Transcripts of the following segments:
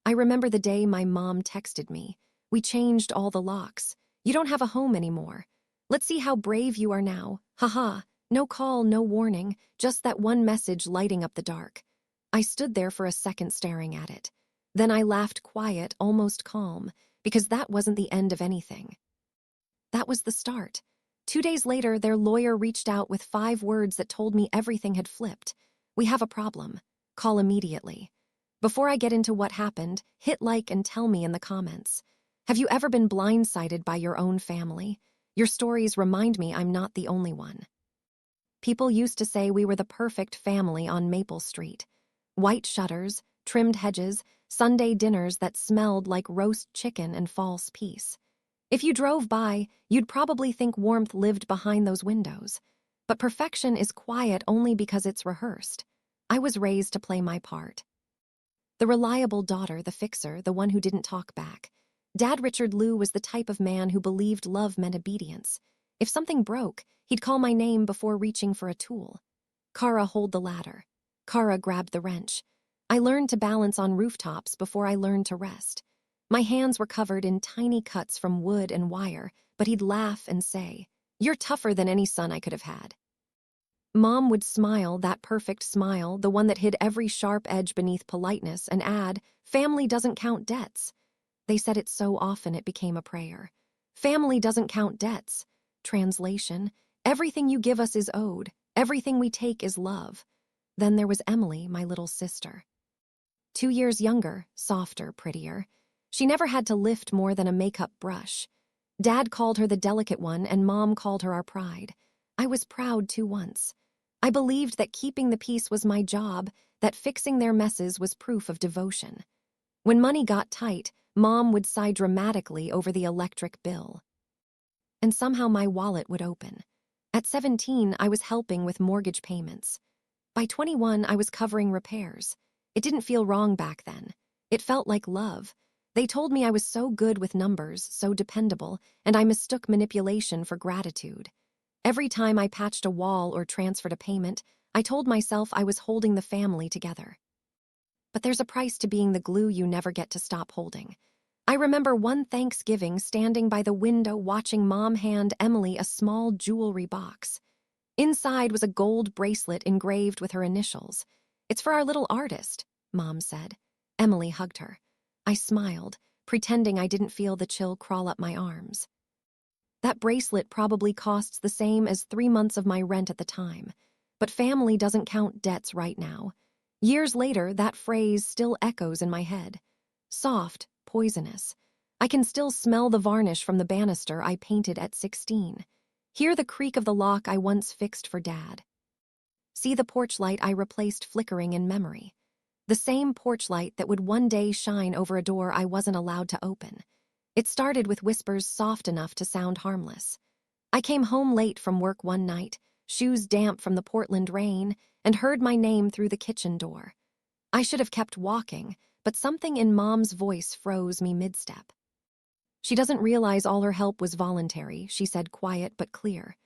I remember the day my mom texted me. We changed all the locks. You don't have a home anymore. Let's see how brave you are now. Haha. No call, no warning, just that one message lighting up the dark. I stood there for a second staring at it. Then I laughed quiet, almost calm, because that wasn't the end of anything. That was the start. 2 days later, their lawyer reached out with 5 words that told me everything had flipped. We have a problem. Call immediately. Before I get into what happened, hit like and tell me in the comments. Have you ever been blindsided by your own family? Your stories remind me I'm not the only one. People used to say we were the perfect family on Maple Street. White shutters, trimmed hedges, Sunday dinners that smelled like roast chicken and false peace. If you drove by, you'd probably think warmth lived behind those windows. But perfection is quiet only because it's rehearsed. I was raised to play my part. The reliable daughter, the fixer, the one who didn't talk back. Dad Richard Liu was the type of man who believed love meant obedience. If something broke, he'd call my name before reaching for a tool. Kara, hold the ladder. Kara grabbed the wrench. I learned to balance on rooftops before I learned to rest. My hands were covered in tiny cuts from wood and wire, but he'd laugh and say, "You're tougher than any son I could have had." Mom would smile, that perfect smile, the one that hid every sharp edge beneath politeness, and add, "Family doesn't count debts." They said it so often it became a prayer. Family doesn't count debts. Translation, everything you give us is owed, everything we take is love. Then there was Emily, my little sister. 2 years younger, softer, prettier. She never had to lift more than a makeup brush. Dad called her the delicate one, and Mom called her our pride. I was proud too once. I believed that keeping the peace was my job, that fixing their messes was proof of devotion. When money got tight, Mom would sigh dramatically over the electric bill. And somehow my wallet would open. At 17, I was helping with mortgage payments. By 21, I was covering repairs. It didn't feel wrong back then. It felt like love. They told me I was so good with numbers, so dependable, and I mistook manipulation for gratitude. Every time I patched a wall or transferred a payment, I told myself I was holding the family together. But there's a price to being the glue you never get to stop holding. I remember one Thanksgiving standing by the window watching Mom hand Emily a small jewelry box. Inside was a gold bracelet engraved with her initials. "It's for our little artist," Mom said. Emily hugged her. I smiled, pretending I didn't feel the chill crawl up my arms. That bracelet probably costs the same as 3 months of my rent at the time. But family doesn't count debts right now. Years later, that phrase still echoes in my head. Soft, poisonous. I can still smell the varnish from the banister I painted at 16. Hear the creak of the lock I once fixed for Dad. See the porch light I replaced flickering in memory. The same porch light that would one day shine over a door I wasn't allowed to open. It started with whispers soft enough to sound harmless. I came home late from work one night, shoes damp from the Portland rain, and heard my name through the kitchen door. I should have kept walking, but something in Mom's voice froze me mid-step. "She doesn't realize all her help was voluntary," she said, quiet but clear.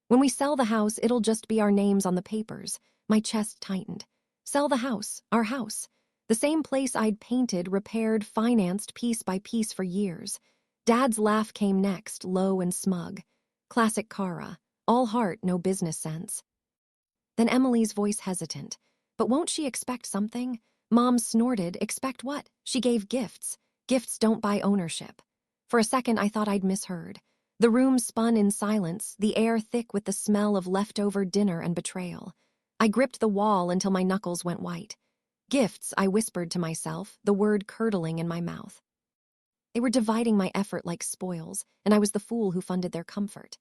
"When we sell the house, it'll just be our names on the papers." My chest tightened. Sell the house, our house. The same place I'd painted, repaired, financed piece by piece for years. Dad's laugh came next, low and smug. Classic Kara. All heart, no business sense. Then Emily's voice hesitant. "But won't she expect something?" Mom snorted. "Expect what?" "She gave gifts. Gifts don't buy ownership." For a second, I thought I'd misheard. The room spun in silence, the air thick with the smell of leftover dinner and betrayal. I gripped the wall until my knuckles went white. "Gifts," I whispered to myself, the word curdling in my mouth. They were dividing my effort like spoils, and I was the fool who funded their comfort.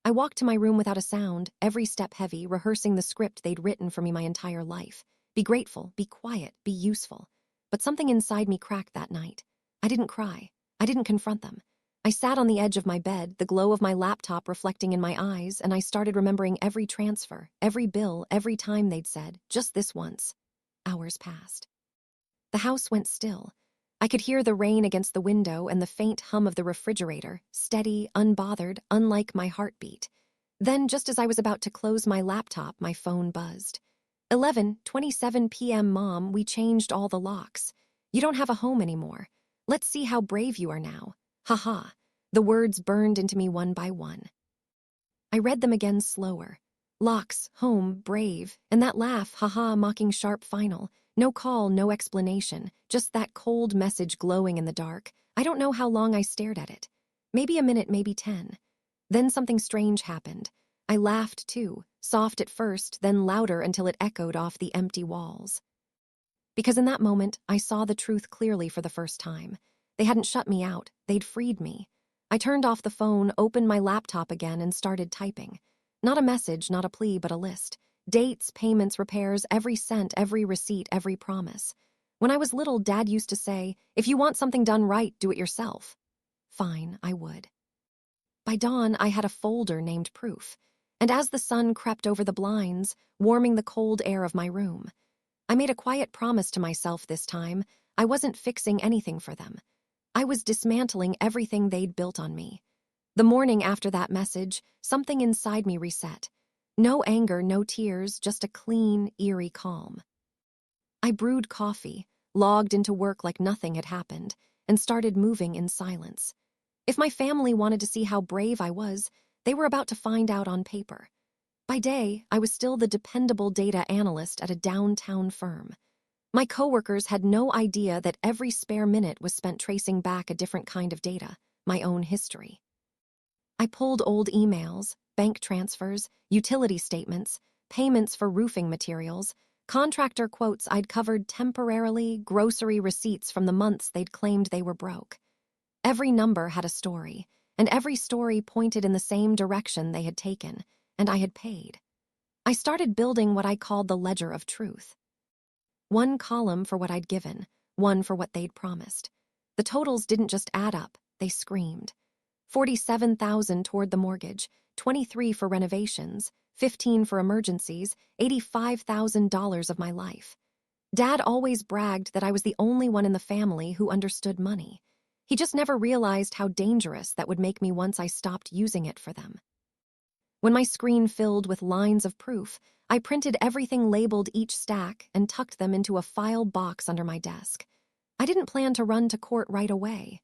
I walked to my room without a sound, every step heavy, rehearsing the script they'd written for me my entire life. Be grateful, be quiet, be useful. But something inside me cracked that night. I didn't cry. I didn't confront them. I sat on the edge of my bed, the glow of my laptop reflecting in my eyes, and I started remembering every transfer, every bill, every time they'd said, "Just this once." Hours passed. The house went still. I could hear the rain against the window and the faint hum of the refrigerator, steady, unbothered, unlike my heartbeat. Then, just as I was about to close my laptop, my phone buzzed. 11:27 p.m. Mom, we changed all the locks. You don't have a home anymore. Let's see how brave you are now. Ha ha. The words burned into me one by one. I read them again slower. Locks, home, brave, and that laugh, ha-ha, mocking sharp final. No call, no explanation, just that cold message glowing in the dark. I don't know how long I stared at it. Maybe a minute, maybe 10. Then something strange happened. I laughed too, soft at first, then louder until it echoed off the empty walls. Because in that moment, I saw the truth clearly for the first time. They hadn't shut me out, they'd freed me. I turned off the phone, opened my laptop again, and started typing. Not a message, not a plea, but a list. Dates, payments, repairs, every cent, every receipt, every promise. When I was little, Dad used to say, if you want something done right, do it yourself. Fine, I would. By dawn, I had a folder named Proof. And as the sun crept over the blinds, warming the cold air of my room, I made a quiet promise to myself this time. I wasn't fixing anything for them. I was dismantling everything they'd built on me. The morning after that message, something inside me reset. No anger, no tears, just a clean, eerie calm. I brewed coffee, logged into work like nothing had happened, and started moving in silence. If my family wanted to see how brave I was, they were about to find out on paper. By day, I was still the dependable data analyst at a downtown firm. My coworkers had no idea that every spare minute was spent tracing back a different kind of data, my own history. I pulled old emails, bank transfers, utility statements, payments for roofing materials, contractor quotes I'd covered temporarily, grocery receipts from the months they'd claimed they were broke. Every number had a story, and every story pointed in the same direction they had taken, and I had paid. I started building what I called the ledger of truth. One column for what I'd given, one for what they'd promised. The totals didn't just add up, they screamed. $47,000 toward the mortgage, $23,000 for renovations, $15,000 for emergencies, $85,000 of my life. Dad always bragged that I was the only one in the family who understood money. He just never realized how dangerous that would make me once I stopped using it for them. When my screen filled with lines of proof, I printed everything labeled each stack and tucked them into a file box under my desk. I didn't plan to run to court right away.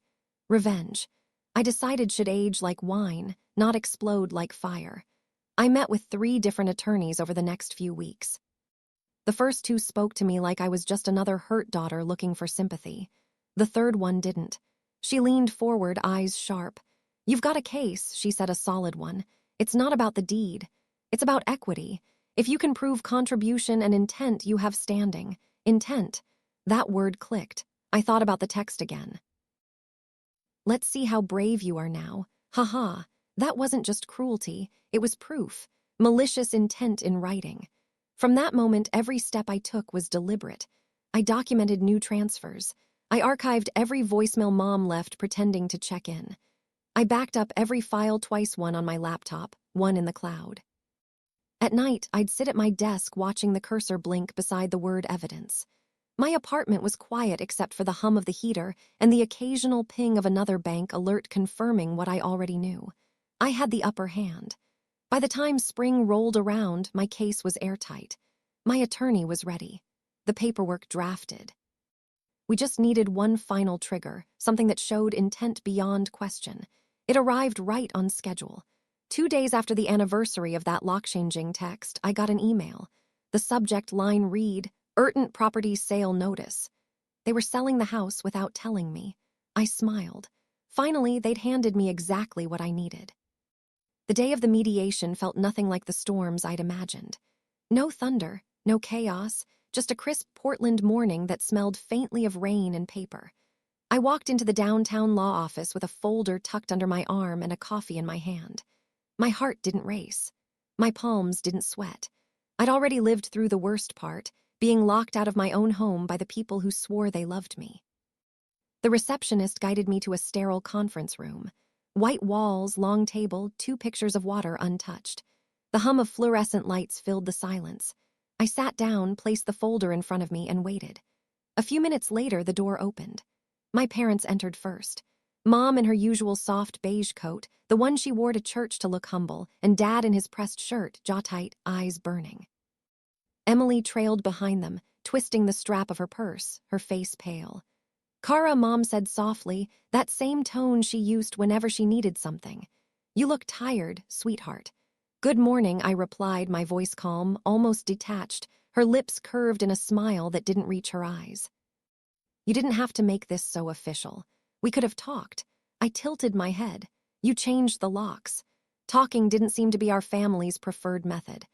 Revenge, I decided, should age like wine, not explode like fire. I met with 3 different attorneys over the next few weeks. The first 2 spoke to me like I was just another hurt daughter looking for sympathy. The third one didn't. She leaned forward, eyes sharp. "You've got a case," she said, a solid one. "It's not about the deed. It's about equity. If you can prove contribution and intent, you have standing." Intent. That word clicked. I thought about the text again. "Let's see how brave you are now. Ha ha." That wasn't just cruelty, it was proof. Malicious intent in writing. From that moment, every step I took was deliberate. I documented new transfers. I archived every voicemail Mom left pretending to check in. I backed up every file twice, one on my laptop, one in the cloud. At night, I'd sit at my desk watching the cursor blink beside the word evidence. My apartment was quiet except for the hum of the heater and the occasional ping of another bank alert confirming what I already knew. I had the upper hand. By the time spring rolled around, my case was airtight. My attorney was ready. The paperwork drafted. We just needed one final trigger, something that showed intent beyond question. It arrived right on schedule. 2 days after the anniversary of that lock-changing text, I got an email. The subject line read, "Urtant Properties Sale Notice." They were selling the house without telling me. I smiled. Finally, they'd handed me exactly what I needed. The day of the mediation felt nothing like the storms I'd imagined. No thunder, no chaos, just a crisp Portland morning that smelled faintly of rain and paper. I walked into the downtown law office with a folder tucked under my arm and a coffee in my hand. My heart didn't race. My palms didn't sweat. I'd already lived through the worst part, being locked out of my own home by the people who swore they loved me. The receptionist guided me to a sterile conference room. White walls, long table, 2 pictures of water untouched. The hum of fluorescent lights filled the silence. I sat down, placed the folder in front of me, and waited. A few minutes later, the door opened. My parents entered first. Mom in her usual soft beige coat, the one she wore to church to look humble, and Dad in his pressed shirt, jaw tight, eyes burning. Emily trailed behind them, twisting the strap of her purse, her face pale. Kara, Mom said softly, that same tone she used whenever she needed something. You look tired, sweetheart. Good morning, I replied, my voice calm, almost detached, her lips curved in a smile that didn't reach her eyes. You didn't have to make this so official. We could have talked. I tilted my head. You changed the locks. Talking didn't seem to be our family's preferred method.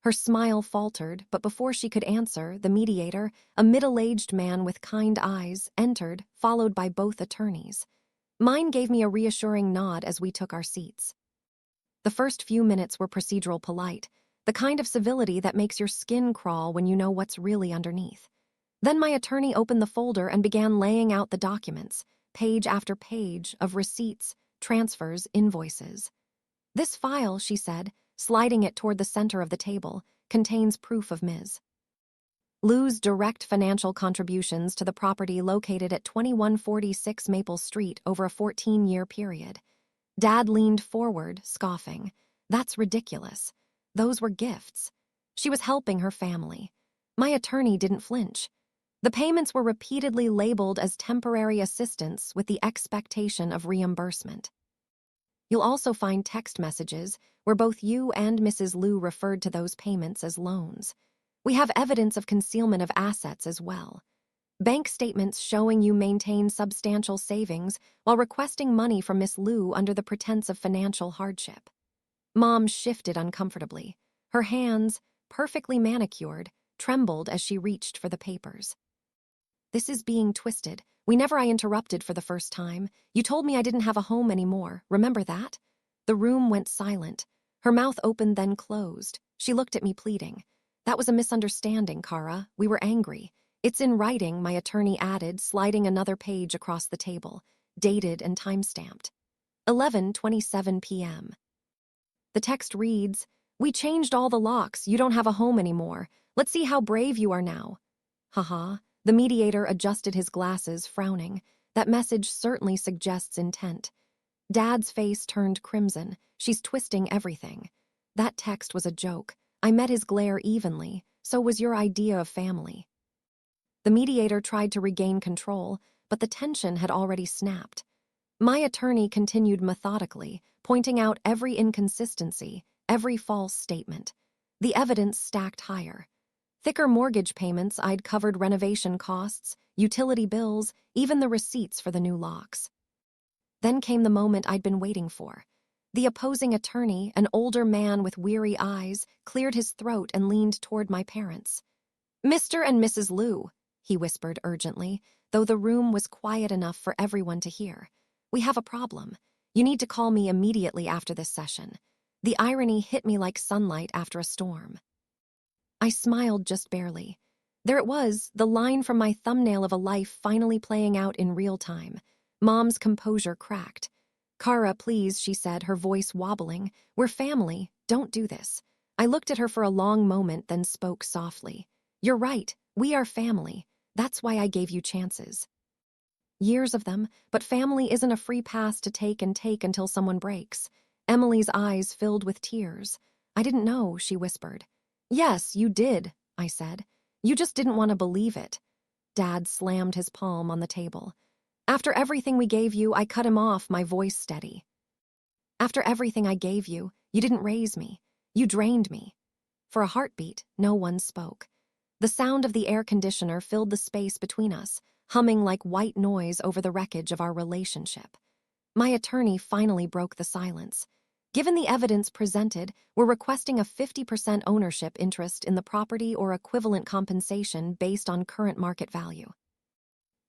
Her smile faltered, but before she could answer, the mediator, a middle-aged man with kind eyes, entered, followed by both attorneys. Mine gave me a reassuring nod as we took our seats. The first few minutes were procedural polite, the kind of civility that makes your skin crawl when you know what's really underneath. Then my attorney opened the folder and began laying out the documents, page after page of receipts, transfers, invoices. This file, she said, sliding it toward the center of the table, contains proof of Ms. Lou's direct financial contributions to the property located at 2146 Maple Street over a 14-year period. Dad leaned forward, scoffing. That's ridiculous. Those were gifts. She was helping her family. My attorney didn't flinch. The payments were repeatedly labeled as temporary assistance with the expectation of reimbursement. You'll also find text messages where both you and Mrs. Lou referred to those payments as loans. We have evidence of concealment of assets as well. Bank statements showing you maintain substantial savings while requesting money from Miss Lou under the pretense of financial hardship. Mom shifted uncomfortably. Her hands, perfectly manicured, trembled as she reached for the papers. This is being twisted. Whenever I interrupted for the first time, you told me I didn't have a home anymore. Remember that? The room went silent. Her mouth opened, then closed. She looked at me, pleading. That was a misunderstanding, Kara. We were angry. It's in writing, my attorney added, sliding another page across the table, dated and time-stamped. 11:27 p.m. The text reads, We changed all the locks. You don't have a home anymore. Let's see how brave you are now. Haha. The mediator adjusted his glasses, frowning. That message certainly suggests intent. Dad's face turned crimson. She's twisting everything. That text was a joke. I met his glare evenly. So was your idea of family. The mediator tried to regain control, but the tension had already snapped. My attorney continued methodically, pointing out every inconsistency, every false statement. The evidence stacked higher. Thicker mortgage payments I'd covered renovation costs, utility bills, even the receipts for the new locks. Then came the moment I'd been waiting for. The opposing attorney, an older man with weary eyes, cleared his throat and leaned toward my parents. Mr. and Mrs. Lou, he whispered urgently, though the room was quiet enough for everyone to hear. We have a problem. You need to call me immediately after this session. The irony hit me like sunlight after a storm. I smiled just barely. There it was, the line from my thumbnail of a life finally playing out in real time. Mom's composure cracked. Kara, please, she said, her voice wobbling. We're family. Don't do this. I looked at her for a long moment, then spoke softly. You're right. We are family. That's why I gave you chances. Years of them, but family isn't a free pass to take until someone breaks. Emily's eyes filled with tears. I didn't know, she whispered. Yes, you did, I said. You just didn't want to believe it. Dad slammed his palm on the table. After everything we gave you, I cut him off, my voice steady. After everything I gave you, you didn't raise me. You drained me. For a heartbeat, no one spoke. The sound of the air conditioner filled the space between us, humming like white noise over the wreckage of our relationship. My attorney finally broke the silence. Given the evidence presented, we're requesting a 50% ownership interest in the property or equivalent compensation based on current market value.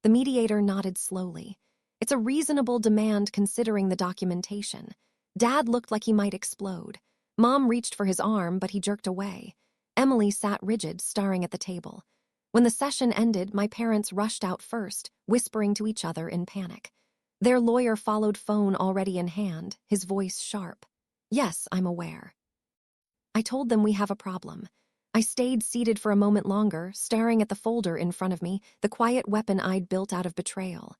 The mediator nodded slowly. It's a reasonable demand considering the documentation. Dad looked like he might explode. Mom reached for his arm, but he jerked away. Emily sat rigid, staring at the table. When the session ended, my parents rushed out first, whispering to each other in panic. Their lawyer followed, phone already in hand, his voice sharp. Yes, I'm aware. I told them we have a problem. I stayed seated for a moment longer, staring at the folder in front of me, the quiet weapon I'd built out of betrayal.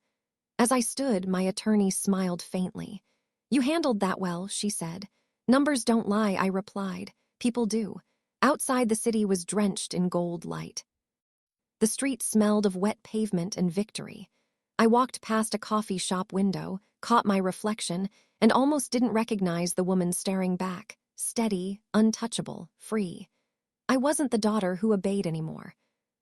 As I stood, my attorney smiled faintly. You handled that well, she said. Numbers don't lie, I replied. People do. Outside, the city was drenched in gold light. The street smelled of wet pavement and victory. I walked past a coffee shop window, caught my reflection, and almost didn't recognize the woman staring back, steady, untouchable, free. I wasn't the daughter who obeyed anymore.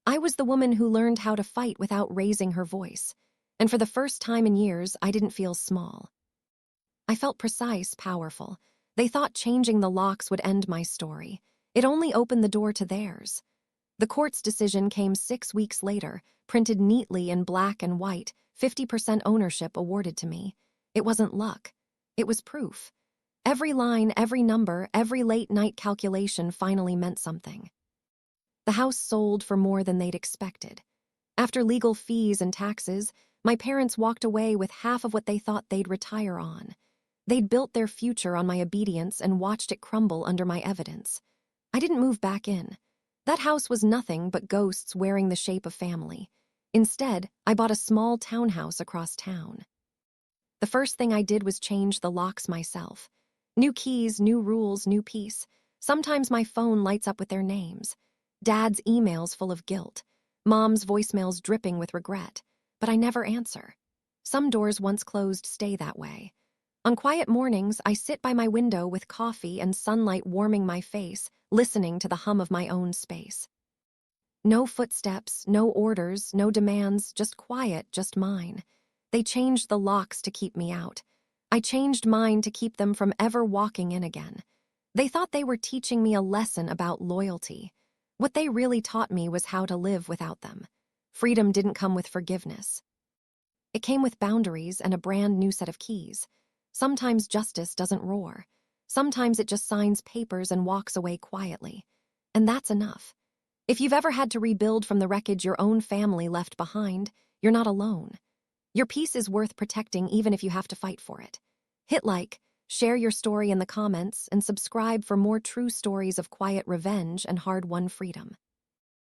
I was the woman who learned how to fight without raising her voice. And for the first time in years, I didn't feel small. I felt precise, powerful. They thought changing the locks would end my story. It only opened the door to theirs. The court's decision came 6 weeks later, printed neatly in black and white, 50% ownership awarded to me. It wasn't luck. It was proof. Every line, every number, every late-night calculation finally meant something. The house sold for more than they'd expected. After legal fees and taxes, my parents walked away with half of what they thought they'd retire on. They'd built their future on my obedience and watched it crumble under my evidence. I didn't move back in. That house was nothing but ghosts wearing the shape of family. Instead, I bought a small townhouse across town. The first thing I did was change the locks myself. New keys, new rules, new peace. Sometimes my phone lights up with their names. Dad's emails full of guilt. Mom's voicemails dripping with regret. But I never answer. Some doors once closed stay that way. On quiet mornings, I sit by my window with coffee and sunlight warming my face, listening to the hum of my own space. No footsteps, no orders, no demands, just quiet, just mine. They changed the locks to keep me out. I changed mine to keep them from ever walking in again. They thought they were teaching me a lesson about loyalty. What they really taught me was how to live without them. Freedom didn't come with forgiveness. It came with boundaries and a brand new set of keys. Sometimes justice doesn't roar. Sometimes it just signs papers and walks away quietly. And that's enough. If you've ever had to rebuild from the wreckage your own family left behind, you're not alone. Your peace is worth protecting even if you have to fight for it. Hit like, share your story in the comments, and subscribe for more true stories of quiet revenge and hard-won freedom.